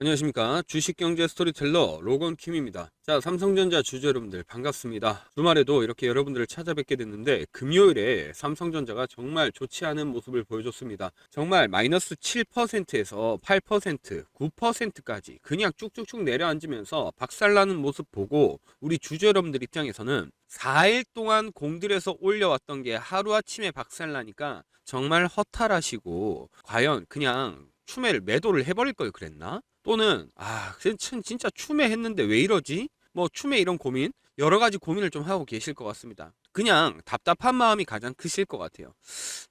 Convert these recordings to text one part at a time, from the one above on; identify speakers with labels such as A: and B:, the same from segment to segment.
A: 안녕하십니까. 주식경제 스토리텔러 로건킴입니다. 자, 삼성전자 주주 여러분들 반갑습니다. 주말에도 이렇게 여러분들을 찾아뵙게 됐는데 금요일에 삼성전자가 정말 좋지 않은 모습을 보여줬습니다. 정말 마이너스 7%에서 8%, 9%까지 그냥 쭉쭉쭉 내려앉으면서 박살나는 모습 보고 우리 주주 여러분들 입장에서는 4일 동안 공들여서 올려왔던 게 하루아침에 박살나니까 정말 허탈하시고 과연 그냥 추매를 매도를 해버릴 걸 그랬나? 또는 진짜 추매했는데 왜 이러지? 뭐 추매 이런 고민 여러 가지 고민을 좀 하고 계실 것 같습니다. 그냥 답답한 마음이 가장 크실 것 같아요.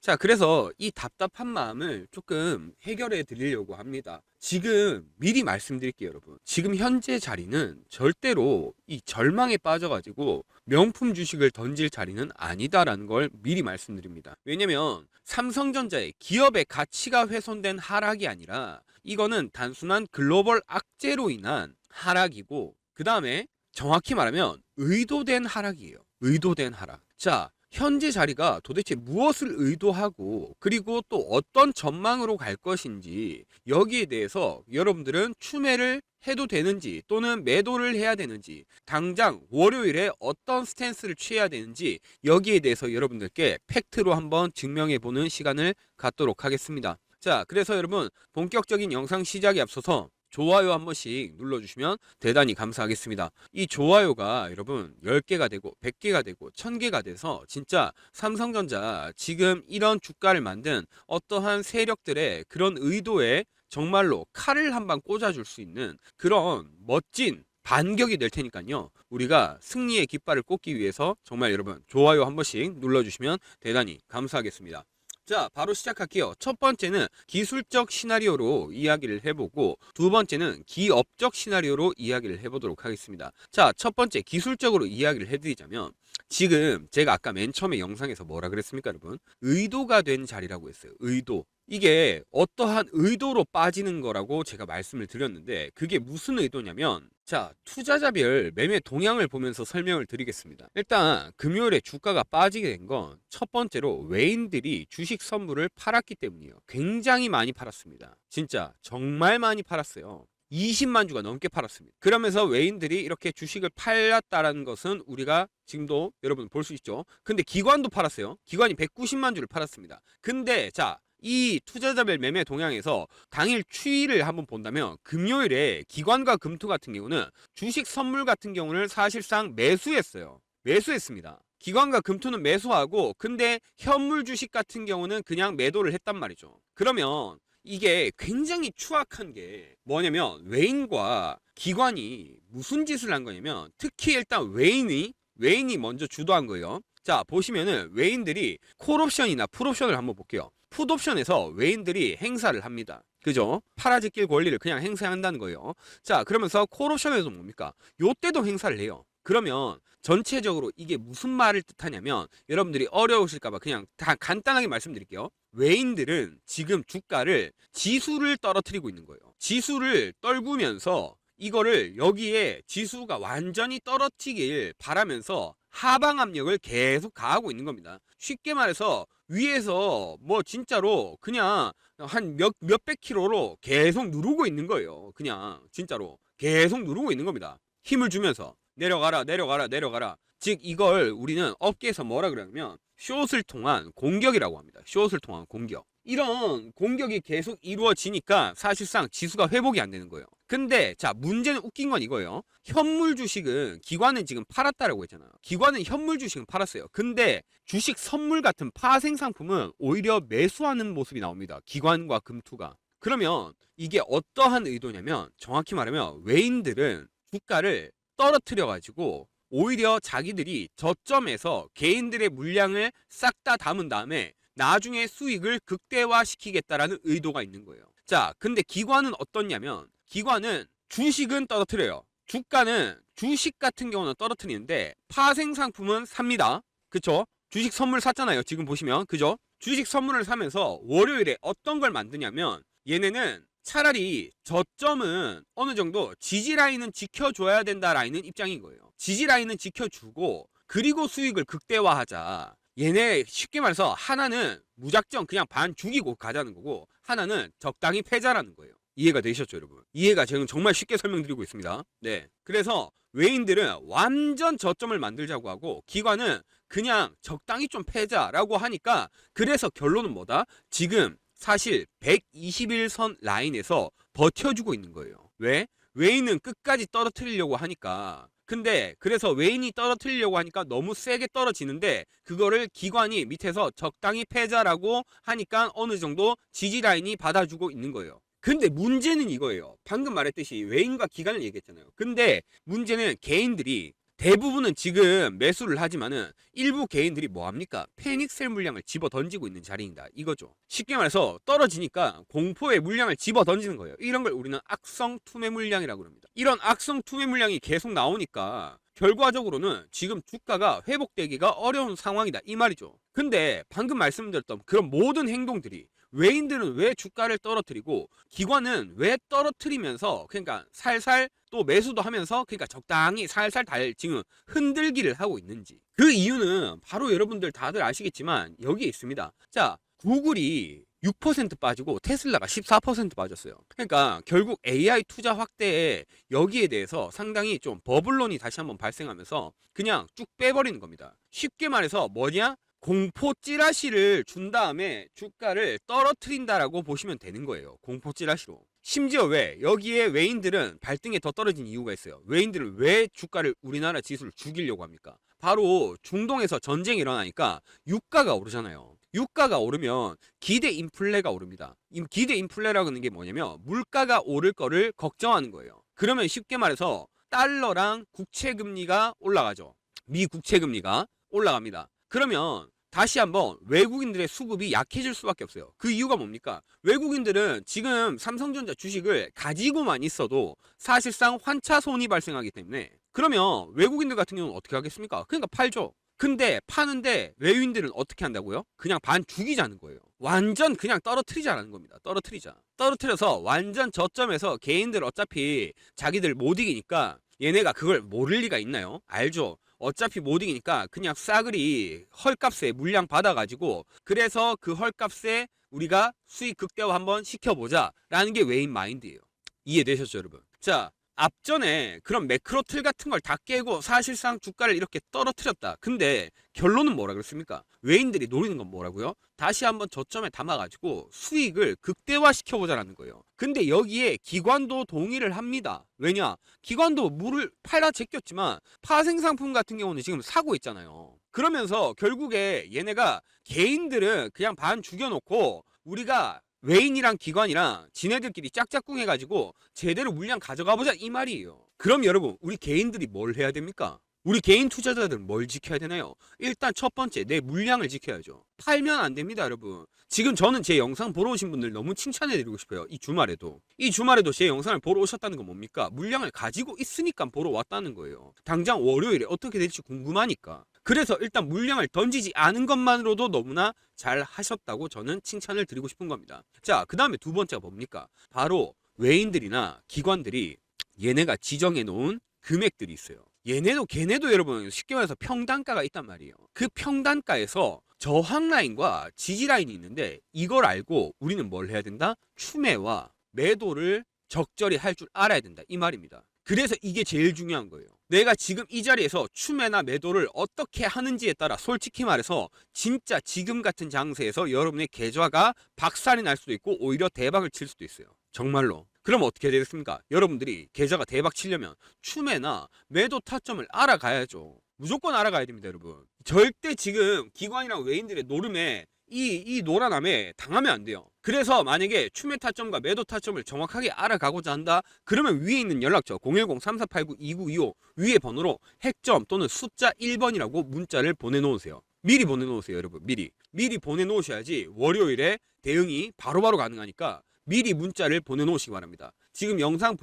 A: 자, 그래서 이 답답한 마음을 조금 해결해 드리려고 합니다. 지금 미리 말씀드릴게요, 여러분. 지금 현재 자리는 절대로 이 절망에 빠져가지고 명품 주식을 던질 자리는 아니다라는 걸 미리 말씀드립니다. 왜냐면 삼성전자의 기업의 가치가 훼손된 하락이 아니라 이거는 단순한 글로벌 악재로 인한 하락이고, 그 다음에 정확히 말하면 의도된 하락이에요. 의도된 하락. 자, 현재 자리가 도대체 무엇을 의도하고 그리고 또 어떤 전망으로 갈 것인지, 여기에 대해서 여러분들은 추매를 해도 되는지 또는 매도를 해야 되는지, 당장 월요일에 어떤 스탠스를 취해야 되는지, 여기에 대해서 여러분들께 팩트로 한번 증명해 보는 시간을 갖도록 하겠습니다. 자, 그래서 여러분, 본격적인 영상 시작에 앞서서 좋아요 한 번씩 눌러주시면 대단히 감사하겠습니다. 이 좋아요가 여러분 10개가 되고 100개가 되고 1000개가 돼서 진짜 삼성전자 지금 이런 주가를 만든 어떠한 세력들의 그런 의도에 정말로 칼을 한 방 꽂아줄 수 있는 그런 멋진 반격이 될 테니까요. 우리가 승리의 깃발을 꽂기 위해서 정말 여러분 좋아요 한 번씩 눌러주시면 대단히 감사하겠습니다. 자, 바로 시작할게요. 첫 번째는 기술적 시나리오로 이야기를 해보고, 두 번째는 기업적 시나리오로 이야기를 해보도록 하겠습니다. 자, 첫 번째 기술적으로 이야기를 해드리자면, 지금 제가 아까 맨 처음에 영상에서 뭐라 그랬습니까, 여러분? 의도가 된 자리라고 했어요. 의도. 이게 어떠한 의도로 빠지는 거라고 제가 말씀을 드렸는데, 그게 무슨 의도냐면, 자, 투자자별 매매 동향을 보면서 설명을 드리겠습니다. 일단 금요일에 주가가 빠지게 된 건 첫 번째로 외인들이 주식 선물을 팔았기 때문이에요. 굉장히 많이 팔았습니다. 진짜 정말 많이 팔았어요. 20만 주가 넘게 팔았습니다. 그러면서 외인들이 이렇게 주식을 팔았다라는 것은 우리가 지금도 여러분 볼 수 있죠. 근데 기관도 팔았어요. 기관이 190만 주를 팔았습니다. 근데 자, 이 투자자별 매매 동향에서 당일 추이를 한번 본다면 금요일에 기관과 금투 같은 경우는 주식 선물 같은 경우는 사실상 매수했어요. 매수했습니다. 기관과 금투는 매수하고, 근데 현물 주식 같은 경우는 그냥 매도를 했단 말이죠. 그러면 이게 굉장히 추악한 게 뭐냐면, 외인과 기관이 무슨 짓을 한 거냐면, 특히 일단 외인이 먼저 주도한 거예요. 자, 보시면은 외인들이 콜옵션이나 풋옵션을 한번 볼게요. 풋옵션에서 외인들이 행사를 합니다. 그죠? 팔아제낄 권리를 그냥 행사한다는 거예요. 자, 그러면서 콜옵션에서 뭡니까? 요때도 행사를 해요. 그러면 전체적으로 이게 무슨 말을 뜻하냐면, 여러분들이 어려우실까봐 그냥 다 간단하게 말씀드릴게요. 외인들은 지금 주가를 지수를 떨어뜨리고 있는 거예요. 지수를 떨구면서 이거를 여기에 지수가 완전히 떨어지길 바라면서 하방 압력을 계속 가하고 있는 겁니다. 쉽게 말해서 위에서 뭐 진짜로 그냥 한 몇백 킬로로 계속 누르고 있는 거예요. 그냥 진짜로 계속 누르고 있는 겁니다. 힘을 주면서 내려가라 내려가라 내려가라. 즉 이걸 우리는 업계에서 뭐라 그러냐면 숏을 통한 공격이라고 합니다. 숏을 통한 공격. 이런 공격이 계속 이루어지니까 사실상 지수가 회복이 안 되는 거예요. 근데 자, 문제는 웃긴 건 이거예요. 현물 주식은 기관은 지금 팔았다라고 했잖아요. 기관은 현물 주식은 팔았어요. 근데 주식 선물 같은 파생 상품은 오히려 매수하는 모습이 나옵니다. 기관과 금투가. 그러면 이게 어떠한 의도냐면, 정확히 말하면 외인들은 주가를 떨어뜨려 가지고 오히려 자기들이 저점에서 개인들의 물량을 싹 다 담은 다음에 나중에 수익을 극대화시키겠다라는 의도가 있는 거예요. 자, 근데 기관은 어떻냐면, 기관은 주식은 떨어뜨려요. 주가는 주식 같은 경우는 떨어뜨리는데 파생 상품은 삽니다. 그쵸? 주식 선물 샀잖아요. 지금 보시면. 그죠? 주식 선물을 사면서 월요일에 어떤 걸 만드냐면, 얘네는 차라리 저점은 어느 정도 지지라인은 지켜줘야 된다 라인은 입장인 거예요. 지지라인은 지켜주고 그리고 수익을 극대화하자. 얘네 쉽게 말해서 하나는 무작정 그냥 반 죽이고 가자는 거고, 하나는 적당히 패자라는 거예요. 이해가 되셨죠, 여러분? 이해가 지금 정말 쉽게 설명드리고 있습니다. 네. 그래서 외인들은 완전 저점을 만들자고 하고 기관은 그냥 적당히 좀 패자라고 하니까 그래서 결론은 뭐다? 지금 사실 121선 라인에서 버텨주고 있는 거예요. 왜? 외인은 끝까지 떨어뜨리려고 하니까. 근데 그래서 외인이 떨어뜨리려고 하니까 너무 세게 떨어지는데 그거를 기관이 밑에서 적당히 패자라고 하니까 어느 정도 지지 라인이 받아주고 있는 거예요. 근데 문제는 이거예요. 방금 말했듯이 외인과 기관을 얘기했잖아요. 근데 문제는 개인들이 대부분은 지금 매수를 하지만은 일부 개인들이 뭐합니까? 패닉셀 물량을 집어 던지고 있는 자리이다 이거죠. 쉽게 말해서 떨어지니까 공포의 물량을 집어 던지는 거예요. 이런 걸 우리는 악성 투매 물량이라고 합니다. 이런 악성 투매 물량이 계속 나오니까 결과적으로는 지금 주가가 회복되기가 어려운 상황이다 이 말이죠. 근데 방금 말씀드렸던 그런 모든 행동들이 외인들은 왜 주가를 떨어뜨리고 기관은 왜 떨어뜨리면서 그러니까 살살 또 매수도 하면서 그러니까 적당히 살살 지금 흔들기를 하고 있는지 그 이유는 바로 여러분들 다들 아시겠지만 여기에 있습니다. 자, 구글이 6% 빠지고 테슬라가 14% 빠졌어요. 그러니까 결국 AI 투자 확대에 여기에 대해서 상당히 좀 버블론이 다시 한번 발생하면서 그냥 쭉 빼버리는 겁니다. 쉽게 말해서 뭐냐? 공포 찌라시를 준 다음에 주가를 떨어뜨린다라고 보시면 되는 거예요. 공포 찌라시로. 심지어 왜 여기에 외인들은 발등에 더 떨어진 이유가 있어요. 외인들은 왜 주가를 우리나라 지수를 죽이려고 합니까? 바로 중동에서 전쟁이 일어나니까 유가가 오르잖아요. 유가가 오르면 기대 인플레가 오릅니다. 이 기대 인플레라고 하는 게 뭐냐면 물가가 오를 거를 걱정하는 거예요. 그러면 쉽게 말해서 달러랑 국채 금리가 올라가죠. 미 국채 금리가 올라갑니다. 그러면 다시 한번 외국인들의 수급이 약해질 수밖에 없어요. 그 이유가 뭡니까? 외국인들은 지금 삼성전자 주식을 가지고만 있어도 사실상 환차손이 발생하기 때문에 그러면 외국인들 같은 경우는 어떻게 하겠습니까? 그러니까 팔죠. 근데 파는데 외국인들은 어떻게 한다고요? 그냥 반 죽이자는 거예요. 완전 그냥 떨어뜨리자라는 겁니다. 떨어뜨리자. 떨어뜨려서 완전 저점에서 개인들 어차피 자기들 못 이기니까 얘네가 그걸 모를 리가 있나요? 알죠. 어차피 못 이기니까 그냥 싸그리 헐값에 물량 받아가지고 그래서 그 헐값에 우리가 수익 극대화 한번 시켜보자 라는 게 외인 마인드예요. 이해되셨죠 여러분? 자, 앞전에 그런 매크로 틀 같은 걸 다 깨고 사실상 주가를 이렇게 떨어뜨렸다. 근데 결론은 뭐라 그랬습니까? 외인들이 노리는 건 뭐라고요? 다시 한번 저점에 담아가지고 수익을 극대화시켜보자라는 거예요. 근데 여기에 기관도 동의를 합니다. 왜냐? 기관도 물을 팔아 제꼈지만 파생상품 같은 경우는 지금 사고 있잖아요. 그러면서 결국에 얘네가 개인들은 그냥 반 죽여놓고 우리가 외인이랑 기관이랑 지네들끼리 짝짝꿍 해가지고 제대로 물량 가져가보자 이 말이에요. 그럼 여러분 우리 개인들이 뭘 해야 됩니까? 우리 개인 투자자들은 뭘 지켜야 되나요? 일단 첫 번째 내 물량을 지켜야죠. 팔면 안 됩니다 여러분. 지금 저는 제 영상 보러 오신 분들 너무 칭찬해드리고 싶어요. 이 주말에도 제 영상을 보러 오셨다는 건 뭡니까? 물량을 가지고 있으니까 보러 왔다는 거예요. 당장 월요일에 어떻게 될지 궁금하니까. 그래서 일단 물량을 던지지 않은 것만으로도 너무나 잘 하셨다고 저는 칭찬을 드리고 싶은 겁니다. 자, 그 다음에 두 번째가 뭡니까? 바로 외인들이나 기관들이 얘네가 지정해 놓은 금액들이 있어요. 걔네도 여러분 쉽게 말해서 평단가가 있단 말이에요. 그 평단가에서 저항 라인과 지지 라인이 있는데 이걸 알고 우리는 뭘 해야 된다? 추매와 매도를 적절히 할 줄 알아야 된다 이 말입니다. 그래서 이게 제일 중요한 거예요. 내가 지금 이 자리에서 추매나 매도를 어떻게 하는지에 따라 솔직히 말해서 진짜 지금 같은 장세에서 여러분의 계좌가 박살이 날 수도 있고 오히려 대박을 칠 수도 있어요. 정말로. 그럼 어떻게 되겠습니까? 여러분들이 계좌가 대박 치려면 추매나 매도 타점을 알아가야죠. 무조건 알아가야 됩니다, 여러분. 절대 지금 기관이랑 외인들의 노름에 이 노란함에 당하면 안 돼요. 그래서 만약에 추매 타점과 매도 타점을 정확하게 알아가고자 한다. 그러면 위에 있는 연락처 010-3489-2925 위에 번호로 핵점 또는 숫자 1번이라고 문자를 보내놓으세요. 미리 보내놓으세요 여러분. 미리 보내놓으셔야지 월요일에 대응이 바로바로 가능하니까 미리 문자를 보내놓으시기 바랍니다. 지금 영상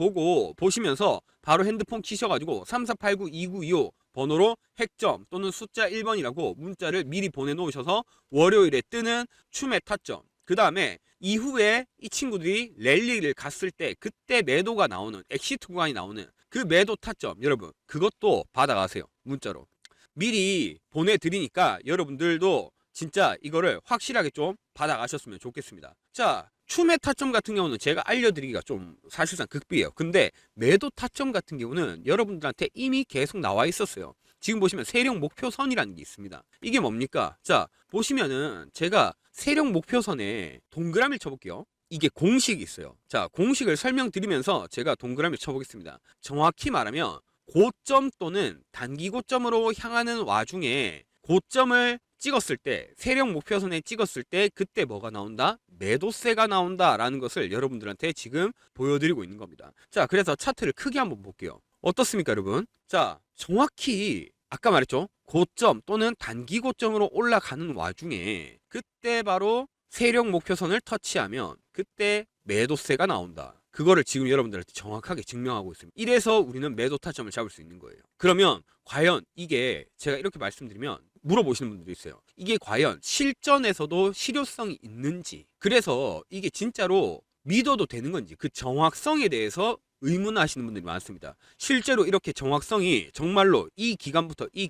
A: 보시면서 바로 핸드폰 키셔가지고 3489-2925 번호로 핵점 또는 숫자 1번이라고 문자를 미리 보내놓으셔서 월요일에 뜨는 추매 타점 그 다음에 이후에 이 친구들이 랠리를 갔을 때 그때 매도가 나오는 엑시트 구간이 나오는 그 매도 타점 여러분 그것도 받아가세요. 문자로 미리 보내드리니까 여러분들도 진짜 이거를 확실하게 좀 받아가셨으면 좋겠습니다. 자, 추매 타점 같은 경우는 제가 알려드리기가 좀 사실상 극비예요. 근데 매도 타점 같은 경우는 여러분들한테 이미 계속 나와 있었어요. 지금 보시면 세력 목표선이라는 게 있습니다. 이게 뭡니까? 자, 보시면은 제가 세력 목표선에 동그라미를 쳐볼게요. 이게 공식이 있어요. 자, 공식을 설명드리면서 제가 동그라미를 쳐보겠습니다. 정확히 말하면 고점 또는 단기 고점으로 향하는 와중에 고점을 찍었을 때, 세력 목표선에 찍었을 때 그때 뭐가 나온다? 매도세가 나온다라는 것을 여러분들한테 지금 보여드리고 있는 겁니다. 자, 그래서 차트를 크게 한번 볼게요. 어떻습니까, 여러분? 자, 정확히 아까 말했죠. 고점 또는 단기 고점으로 올라가는 와중에 그때 바로 세력 목표선을 터치하면 그때 매도세가 나온다. 그거를 지금 여러분들한테 정확하게 증명하고 있습니다. 이래서 우리는 매도 타점을 잡을 수 있는 거예요. 그러면 과연 이게 제가 이렇게 말씀드리면 물어보시는 분들이 있어요. 이게 과연 실전에서도 실효성이 있는지, 그래서 이게 진짜로 믿어도 되는 건지, 그 정확성에 대해서 의문하시는 분들이 많습니다. 실제로 이렇게 정확성이 정말로 이 기간부터 이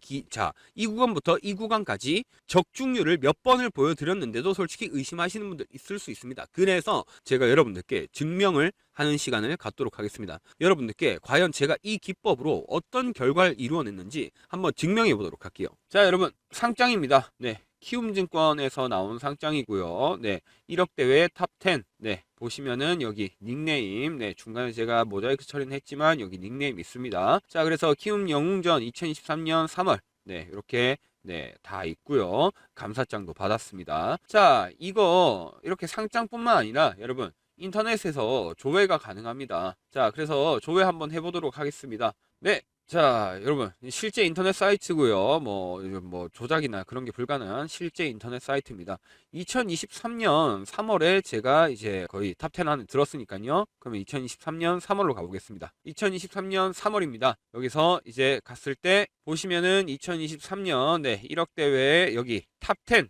A: 구간부터 이 구간까지 적중률을 몇 번을 보여드렸는데도 솔직히 의심하시는 분들 있을 수 있습니다. 그래서 제가 여러분들께 증명을 하는 시간을 갖도록 하겠습니다. 여러분들께 과연 제가 이 기법으로 어떤 결과를 이루어냈는지 한번 증명해 보도록 할게요. 자, 여러분, 상장입니다. 네. 키움증권에서 나온 상장이고요. 네, 1억 대회 탑10. 네, 보시면은 여기 닉네임, 네, 중간에 제가 모자이크 처리는 했지만 여기 닉네임 있습니다. 자, 그래서 키움 영웅전 2023년 3월, 네, 이렇게 네, 다 있고요. 감사장도 받았습니다. 자, 이거 이렇게 상장뿐만 아니라 여러분 인터넷에서 조회가 가능합니다. 자, 그래서 조회 한번 해보도록 하겠습니다. 네. 자, 여러분, 실제 인터넷 사이트고요. 뭐 조작이나 그런 게 불가능한 실제 인터넷 사이트입니다. 2023년 3월에 제가 이제 거의 탑10 안에 들었으니까요. 그러면 2023년 3월로 가보겠습니다. 2023년 3월입니다. 여기서 이제 갔을 때 보시면은 2023년 네, 1억 대회 여기 탑10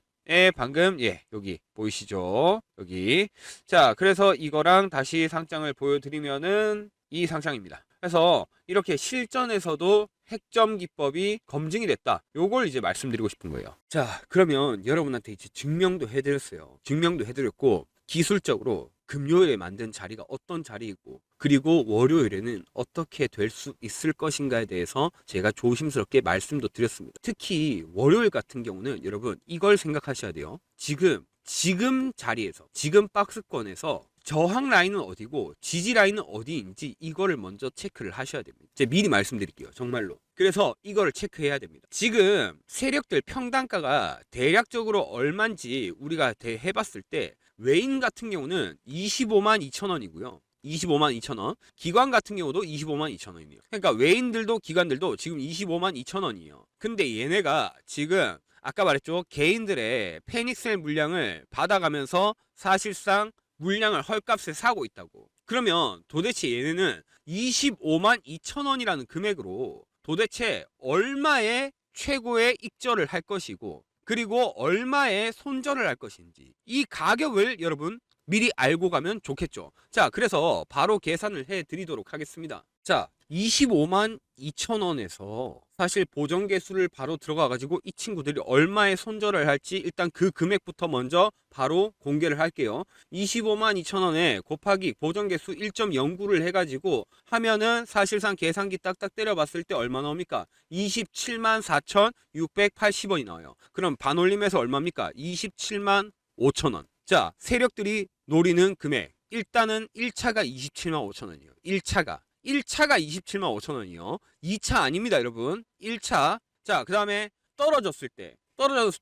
A: 방금 여기 보이시죠? 여기. 자, 그래서 이거랑 다시 상장을 보여드리면은 이 상장입니다. 그래서 이렇게 실전에서도 핵점 기법이 검증이 됐다. 요걸 이제 말씀드리고 싶은 거예요. 자, 그러면 여러분한테 이제 증명도 해드렸어요. 증명도 해드렸고, 기술적으로 금요일에 만든 자리가 어떤 자리이고, 그리고 월요일에는 어떻게 될 수 있을 것인가에 대해서 제가 조심스럽게 말씀도 드렸습니다. 특히 월요일 같은 경우는 여러분 이걸 생각하셔야 돼요. 지금 자리에서, 지금 박스권에서 저항 라인은 어디고 지지 라인은 어디인지 이거를 먼저 체크를 하셔야 됩니다. 제가 미리 말씀드릴게요. 정말로. 그래서 이거를 체크해야 됩니다. 지금 세력들 평단가가 대략적으로 얼마인지 우리가 해봤을 때 외인 같은 경우는 25만 2천 원이고요. 25만 2천 원. 기관 같은 경우도 25만 2천 원이에요. 그러니까 외인들도 기관들도 지금 25만 2천 원이에요. 근데 얘네가 지금 아까 말했죠. 개인들의 패닉셀 물량을 받아가면서 사실상 물량을 헐값에 사고 있다고. 그러면 도대체 얘네는 25만 2천 원이라는 금액으로 도대체 얼마의 최고의 익절을 할 것이고, 그리고 얼마의 손절을 할 것인지 이 가격을 여러분 미리 알고 가면 좋겠죠. 자, 그래서 바로 계산을 해 드리도록 하겠습니다. 자, 25만 2천 원에서 사실 보정 개수를 바로 들어가 가지고 이 친구들이 얼마의 손절을 할지 일단 그 금액부터 먼저 바로 공개를 할게요. 25만 2천 원에 곱하기 보정 개수 1.09를 해 가지고 하면은 사실상 계산기 딱딱 때려 봤을 때 얼마 나옵니까? 27만 4,680원이 나와요. 그럼 반올림해서 얼마입니까? 27만 5천 원. 자, 세력들이 노리는 금액. 일단은 1차가 27만 5천 원이에요. 1차가 27만 5천 원이요. 2차 아닙니다, 여러분. 1차. 자, 그 다음에 떨어졌을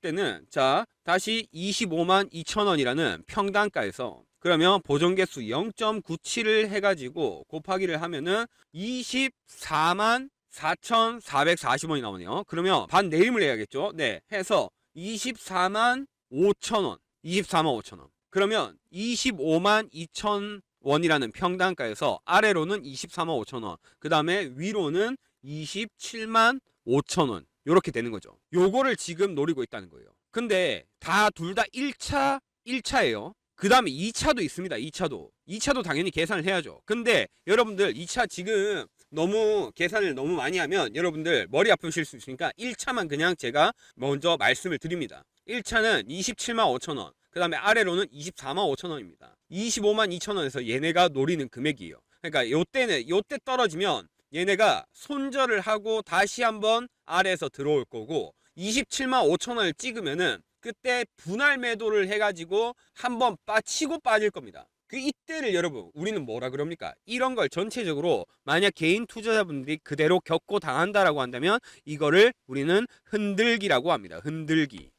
A: 때는 자, 다시 25만 2천 원이라는 평단가에서 그러면 보정개수 0.97을 해가지고 곱하기를 하면은 24만 4,440원이 나오네요. 그러면 반 내림을 해야겠죠. 네, 해서 24만 5천 원. 24만 5천 원. 그러면 25만 2천 원이라는 평단가에서 아래로는 24만 5천 원, 그 다음에 위로는 27만 5천 원. 요렇게 되는 거죠. 요거를 지금 노리고 있다는 거예요. 근데 둘 다 1차예요. 그 다음에 2차도 있습니다. 2차도 당연히 계산을 해야죠. 근데 여러분들 2차 지금 너무 계산을 너무 많이 하면 여러분들 머리 아프실 수 있으니까 1차만 그냥 제가 먼저 말씀을 드립니다. 1차는 27만 5천 원. 그 다음에 아래로는 24만 5천 원입니다. 25만 2천 원에서 얘네가 노리는 금액이에요. 그러니까 요때 떨어지면 얘네가 손절을 하고 다시 한번 아래에서 들어올 거고, 27만 5천 원을 찍으면은 그때 분할 매도를 해가지고 한번 치고 빠질 겁니다. 그 이때를 여러분 우리는 뭐라 그럽니까? 이런 걸 전체적으로 만약 개인 투자자분들이 그대로 겪고 당한다라고 한다면 이거를 우리는 흔들기라고 합니다. 흔들기.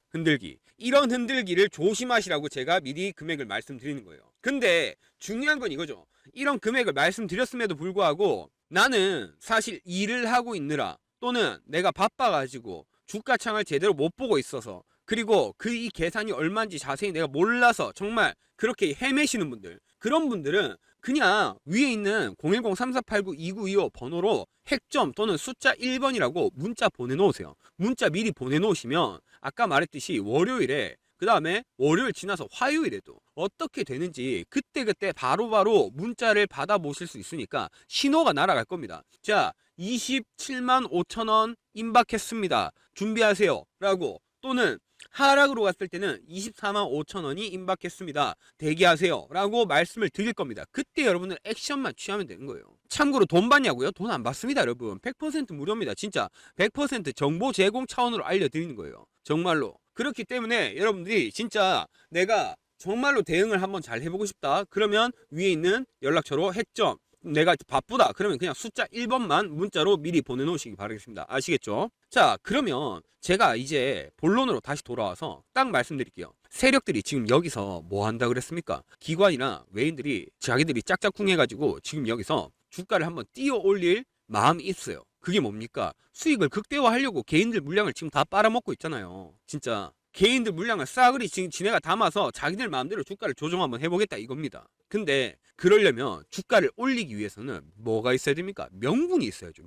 A: 이런 흔들기를 조심하시라고 제가 미리 금액을 말씀드리는 거예요. 근데 중요한 건 이거죠. 이런 금액을 말씀드렸음에도 불구하고 나는 사실 일을 하고 있느라, 또는 내가 바빠가지고 주가창을 제대로 못 보고 있어서, 그리고 이 계산이 얼마인지 자세히 내가 몰라서 정말 그렇게 헤매시는 분들, 그런 분들은 그냥 위에 있는 010-3489-2925 번호로 핵점 또는 숫자 1번이라고 문자 보내놓으세요. 문자 미리 보내놓으시면 아까 말했듯이 월요일에, 그 다음에 월요일 지나서 화요일에도 어떻게 되는지 그때그때 바로바로 문자를 받아보실 수 있으니까 신호가 날아갈 겁니다. 자, 27만 5천 원 임박했습니다. 준비하세요 라고, 또는 하락으로 갔을 때는 24만 5천 원이 임박했습니다. 대기하세요 라고 말씀을 드릴 겁니다. 그때 여러분은 액션만 취하면 되는 거예요. 참고로 돈 받냐고요? 돈 안 받습니다 여러분. 100% 무료입니다. 진짜 100% 정보 제공 차원으로 알려드리는 거예요. 정말로. 그렇기 때문에 여러분들이 진짜 내가 정말로 대응을 한번 잘 해보고 싶다 그러면 위에 있는 연락처로 핵점, 내가 바쁘다 그러면 그냥 숫자 1번만 문자로 미리 보내놓으시기 바라겠습니다. 아시겠죠? 자, 그러면 제가 이제 본론으로 다시 돌아와서 딱 말씀드릴게요. 세력들이 지금 여기서 뭐 한다 그랬습니까? 기관이나 외인들이 자기들이 짝짝꿍 해가지고 지금 여기서 주가를 한번 띄워 올릴 마음이 있어요. 그게 뭡니까? 수익을 극대화하려고 개인들 물량을 지금 다 빨아먹고 있잖아요. 진짜 개인들 물량을 싸그리 지금 지네가 담아서 자기들 마음대로 주가를 조정 한번 해보겠다 이겁니다. 근데 그러려면 주가를 올리기 위해서는 뭐가 있어야 됩니까? 명분이 있어야죠.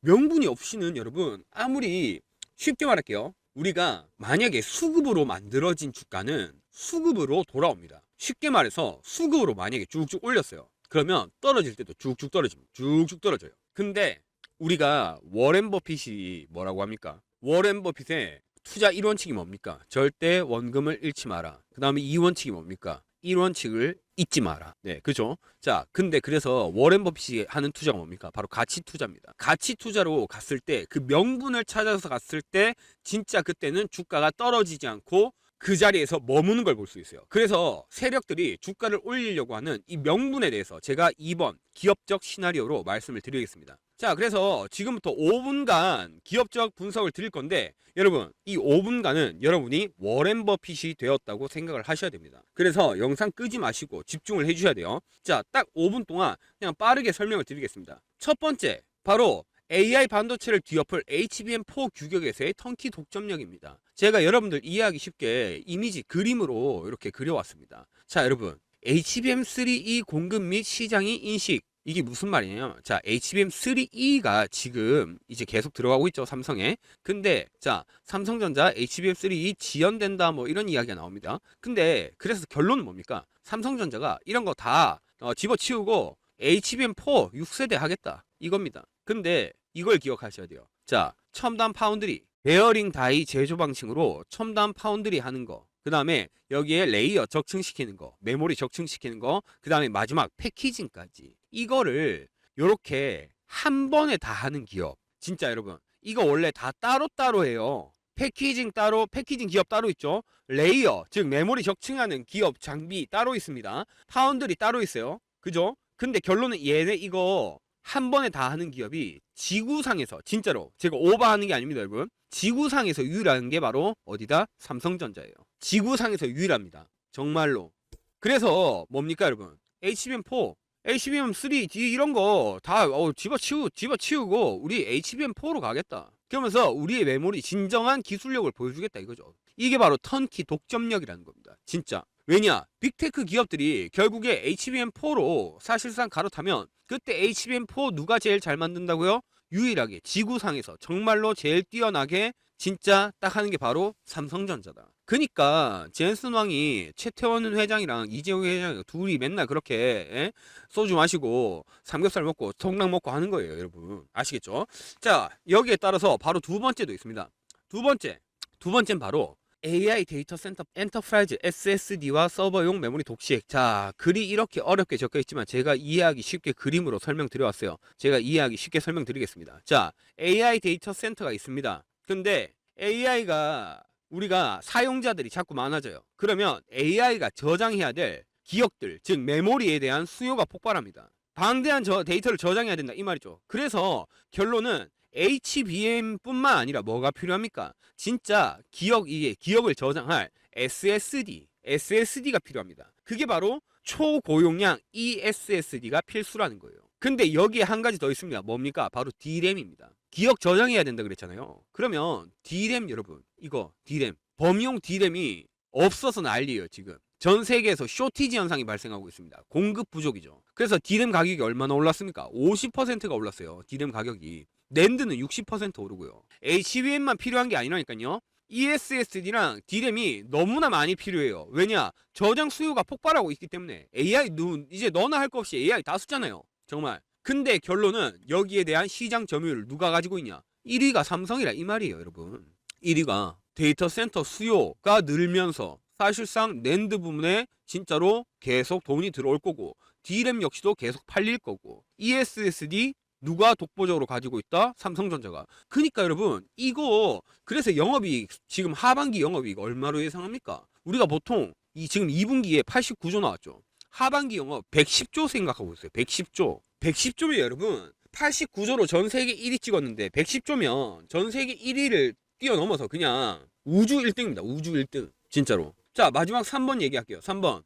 A: 명분이 없이는 여러분, 아무리, 쉽게 말할게요, 우리가 만약에 수급으로 만들어진 주가는 수급으로 돌아옵니다. 쉽게 말해서 수급으로 만약에 쭉쭉 올렸어요. 그러면 떨어질 때도 쭉쭉 떨어집니다. 쭉쭉 떨어져요. 근데 우리가 워렌 버핏이 뭐라고 합니까? 워렌 버핏의 투자 1원칙이 뭡니까? 절대 원금을 잃지 마라. 그 다음에 2원칙이 뭡니까? 1원칙을 잊지 마라. 네, 그죠? 자, 근데 그래서 워렌 버핏이 하는 투자가 뭡니까? 바로 가치 투자입니다. 가치 투자로 갔을 때, 그 명분을 찾아서 갔을 때 진짜 그때는 주가가 떨어지지 않고 그 자리에서 머무는 걸 볼 수 있어요. 그래서 세력들이 주가를 올리려고 하는 이 명분에 대해서 제가 2번 기업적 시나리오로 말씀을 드리겠습니다. 자, 그래서 지금부터 5분간 기업적 분석을 드릴 건데, 여러분 이 5분간은 여러분이 워렌 버핏이 되었다고 생각을 하셔야 됩니다. 그래서 영상 끄지 마시고 집중을 해주셔야 돼요. 자, 딱 5분 동안 그냥 빠르게 설명을 드리겠습니다. 첫 번째, 바로 AI 반도체를 뒤엎을 HBM4 규격에서의 턴키 독점력입니다. 제가 여러분들 이해하기 쉽게 이미지 그림으로 이렇게 그려왔습니다. 자, 여러분, HBM3E 공급 및 시장이 인식, 이게 무슨 말이에요? 자, HBM3E가 지금 이제 계속 들어가고 있죠, 삼성에. 근데 자, 삼성전자 HBM3E 지연된다 뭐 이런 이야기가 나옵니다. 근데 그래서 결론은 뭡니까? 삼성전자가 이런 거 다 집어치우고 HBM4 6세대 하겠다 이겁니다. 근데 이걸 기억하셔야 돼요. 자, 첨단 파운드리, 베어링 다이 제조 방식으로 첨단 파운드리 하는 거, 그 다음에 여기에 레이어 적층시키는 거, 메모리 적층시키는 거, 그 다음에 마지막 패키징까지, 이거를 요렇게 한 번에 다 하는 기업, 진짜 여러분 이거 원래 다 따로따로 해요. 패키징 따로, 패키징 기업 따로 있죠. 레이어, 즉 메모리 적층하는 기업 장비 따로 있습니다. 파운드리 따로 있어요. 그죠? 근데 결론은 얘네 이거 한 번에 다 하는 기업이 지구상에서, 진짜로 제가 오버하는 게 아닙니다 여러분, 지구상에서 유일한 게 바로 어디다? 삼성전자예요. 지구상에서 유일합니다. 정말로. 그래서 뭡니까 여러분, HBM4, HBM3 이런 거 다 집어치우고 우리 HBM4로 가겠다. 그러면서 우리의 메모리 진정한 기술력을 보여주겠다 이거죠. 이게 바로 턴키 독점력이라는 겁니다. 진짜. 왜냐? 빅테크 기업들이 결국에 HBM4로 사실상 갈아타면 그때 HBM4 누가 제일 잘 만든다고요? 유일하게 지구상에서 정말로 제일 뛰어나게 진짜 딱 하는 게 바로 삼성전자다. 그니까 젠슨 왕이 최태원 회장이랑 이재용 회장 둘이 맨날 그렇게 소주 마시고 삼겹살 먹고 통닭 먹고 하는 거예요 여러분. 아시겠죠? 자, 여기에 따라서 바로 두 번째도 있습니다. 두 번째는 바로 AI 데이터 센터 엔터프라이즈 SSD와 서버용 메모리 독식. 자, 글이 이렇게 어렵게 적혀 있지만 제가 이해하기 쉽게 그림으로 설명드려왔어요. 제가 이해하기 쉽게 설명드리겠습니다. 자, AI 데이터 센터가 있습니다. 근데 AI가 우리가 사용자들이 자꾸 많아져요. 그러면 AI가 저장해야 될 기억들, 즉 메모리에 대한 수요가 폭발합니다. 방대한 데이터를 저장해야 된다 이 말이죠. 그래서 결론은 HBM뿐만 아니라 뭐가 필요합니까? 진짜 기억을 저장할 SSD가 필요합니다. 그게 바로 초고용량 eSSD가 필수라는 거예요. 근데 여기에 한 가지 더 있습니다. 뭡니까? 바로 D램입니다. 기억 저장해야 된다 그랬잖아요. 그러면 D램 여러분, 이거 D램, 범용 D램이 없어서 난리예요 지금. 전 세계에서 쇼티지 현상이 발생하고 있습니다. 공급 부족이죠. 그래서 D램 가격이 얼마나 올랐습니까? 50%가 올랐어요. D램 가격이. 낸드는 60% 오르고요. HBM만 필요한 게 아니라니까요. eSSD랑 D램이 너무나 많이 필요해요. 왜냐? 저장 수요가 폭발하고 있기 때문에. 이제 너나 할 거 없이 AI 다 쓰잖아요. 정말. 근데 결론은 여기에 대한 시장 점유율을 누가 가지고 있냐? 1위가 삼성이라 이 말이에요, 여러분. 1위가 데이터 센터 수요가 늘면서 사실상 낸드 부분에 진짜로 계속 돈이 들어올 거고, D램 역시도 계속 팔릴 거고, eSSD 누가 독보적으로 가지고 있다? 삼성전자가. 그러니까 여러분, 이거 그래서 영업이익, 지금 하반기 영업이익 얼마로 예상합니까? 우리가 보통 지금 2분기에 89조 나왔죠. 하반기 영업 110조 생각하고 있어요. 110조. 110조면 여러분, 89조로 전 세계 1위 찍었는데 110조면 전 세계 1위를 뛰어넘어서 그냥 우주 1등입니다. 우주 1등. 진짜로. 자, 마지막 3번 얘기할게요. 3번.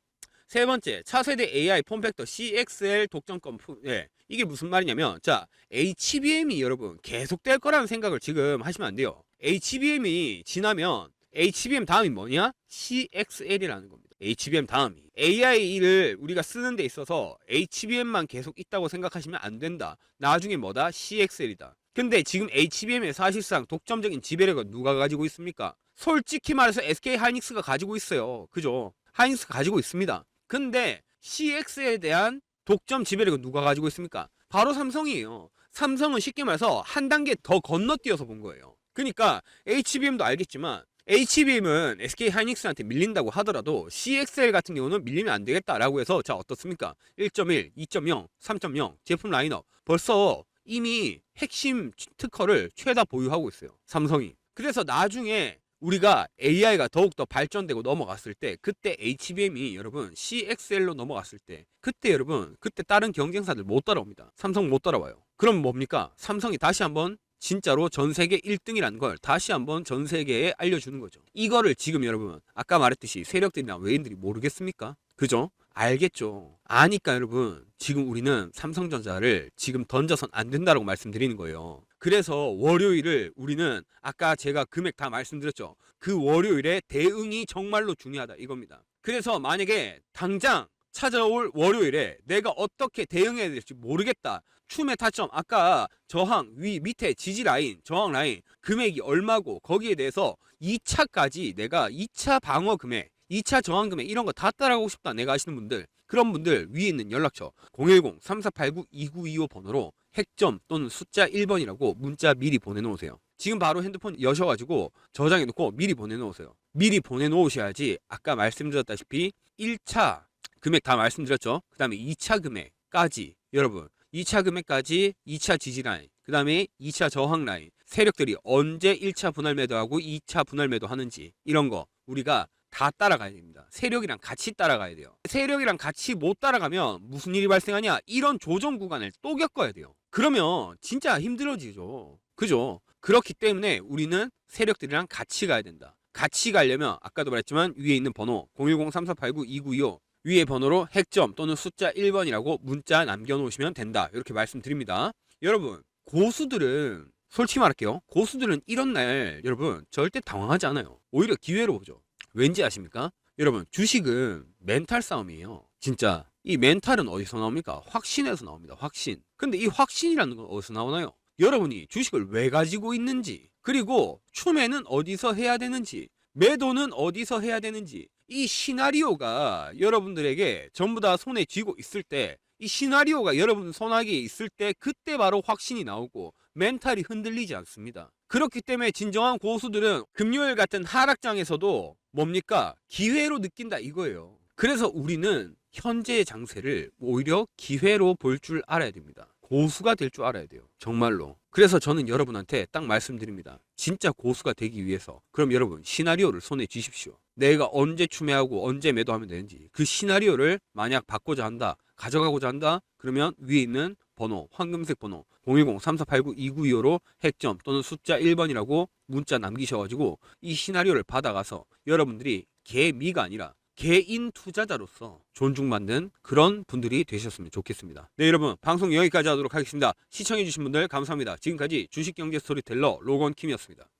A: 세 번째, 차세대 AI 폼팩터 CXL 독점권. 예. 이게 무슨 말이냐면, 자, HBM이 여러분 계속 될 거라는 생각을 지금 하시면 안 돼요. HBM이 지나면 HBM 다음이 뭐냐? CXL이라는 겁니다. HBM 다음이. AI를 우리가 쓰는 데 있어서 HBM만 계속 있다고 생각하시면 안 된다. 나중에 뭐다? CXL이다. 근데 지금 HBM의 사실상 독점적인 지배력은 누가 가지고 있습니까? 솔직히 말해서 SK 하이닉스가 가지고 있어요. 그죠? 하이닉스가 가지고 있습니다. 근데 CX에 대한 독점 지배력은 누가 가지고 있습니까? 바로 삼성이에요. 삼성은 쉽게 말해서 한 단계 더 건너뛰어서 본 거예요. 그러니까 HBM도 알겠지만 HBM은 SK 하이닉스한테 밀린다고 하더라도 CXL 같은 경우는 밀리면 안 되겠다라고 해서 자 어떻습니까? 1.1, 2.0, 3.0 제품 라인업 벌써 이미 핵심 특허를 최다 보유하고 있어요. 삼성이. 그래서 나중에 우리가 AI가 더욱더 발전되고 넘어갔을 때 그때 HBM이 여러분 CXL로 넘어갔을 때 그때 여러분 그때 다른 경쟁사들 못 따라옵니다. 삼성 못 따라와요. 그럼 뭡니까? 삼성이 다시 한번 진짜로 전 세계 1등이라는 걸 다시 한번 전 세계에 알려주는 거죠. 이거를 지금 여러분 아까 말했듯이 세력들이나 외인들이 모르겠습니까? 그죠? 알겠죠. 아니까 여러분 지금 우리는 삼성전자를 지금 던져선 안 된다라고 말씀드리는 거예요. 그래서 월요일을 우리는 아까 제가 금액 다 말씀드렸죠. 그 월요일에 대응이 정말로 중요하다 이겁니다. 그래서 만약에 당장 찾아올 월요일에 내가 어떻게 대응해야 될지 모르겠다. 춤의 타점 아까 저항 밑에 지지 라인 저항 라인 금액이 얼마고 거기에 대해서 2차까지 내가 2차 방어 금액 2차 저항 금액 이런 거 다 따라가고 싶다 내가 아시는 분들 그런 분들 위에 있는 연락처 010-3489-2925 번호로 핵점 또는 숫자 1번이라고 문자 미리 보내놓으세요. 지금 바로 핸드폰 여셔가지고 저장해놓고 미리 보내놓으세요. 미리 보내놓으셔야지 아까 말씀드렸다시피 1차 금액 다 말씀드렸죠. 그 다음에 2차 금액까지 여러분 2차 금액까지 2차 지지라인 그 다음에 2차 저항 라인 세력들이 언제 1차 분할 매도하고 2차 분할 매도하는지 이런 거 우리가 다 따라가야 됩니다. 세력이랑 같이 따라가야 돼요. 세력이랑 같이 못 따라가면 무슨 일이 발생하냐? 이런 조정 구간을 또 겪어야 돼요. 그러면 진짜 힘들어지죠. 그죠? 그렇기 때문에 우리는 세력들이랑 같이 가야 된다. 같이 가려면 아까도 말했지만 위에 있는 번호 010-3489-2925 위에 번호로 핵점 또는 숫자 1번이라고 문자 남겨놓으시면 된다. 이렇게 말씀드립니다. 여러분 고수들은 솔직히 말할게요. 고수들은 이런 날 여러분 절대 당황하지 않아요. 오히려 기회로 보죠. 왠지 아십니까? 여러분 주식은 멘탈 싸움이에요. 진짜 이 멘탈은 어디서 나옵니까? 확신에서 나옵니다. 확신. 근데 이 확신이라는 건 어디서 나오나요? 여러분이 주식을 왜 가지고 있는지 그리고 추매는 어디서 해야 되는지 매도는 어디서 해야 되는지 이 시나리오가 여러분들에게 전부 다 손에 쥐고 있을 때 이 시나리오가 여러분 손아귀에 있을 때 그때 바로 확신이 나오고 멘탈이 흔들리지 않습니다. 그렇기 때문에 진정한 고수들은 금요일 같은 하락장에서도 뭡니까? 기회로 느낀다 이거예요. 그래서 우리는 현재의 장세를 오히려 기회로 볼 줄 알아야 됩니다. 고수가 될 줄 알아야 돼요. 정말로. 그래서 저는 여러분한테 딱 말씀드립니다. 진짜 고수가 되기 위해서 그럼 여러분 시나리오를 손에 쥐십시오. 내가 언제 추매하고 언제 매도하면 되는지 그 시나리오를 만약 받고자 한다, 가져가고자 한다, 그러면 위에 있는 번호, 황금색 번호 010-3489-2925로 핵점 또는 숫자 1번이라고 문자 남기셔가지고 이 시나리오를 받아가서 여러분들이 개미가 아니라 개인 투자자로서 존중받는 그런 분들이 되셨으면 좋겠습니다. 네, 여러분 방송 여기까지 하도록 하겠습니다. 시청해주신 분들 감사합니다. 지금까지 주식경제 스토리텔러 로건킴이었습니다.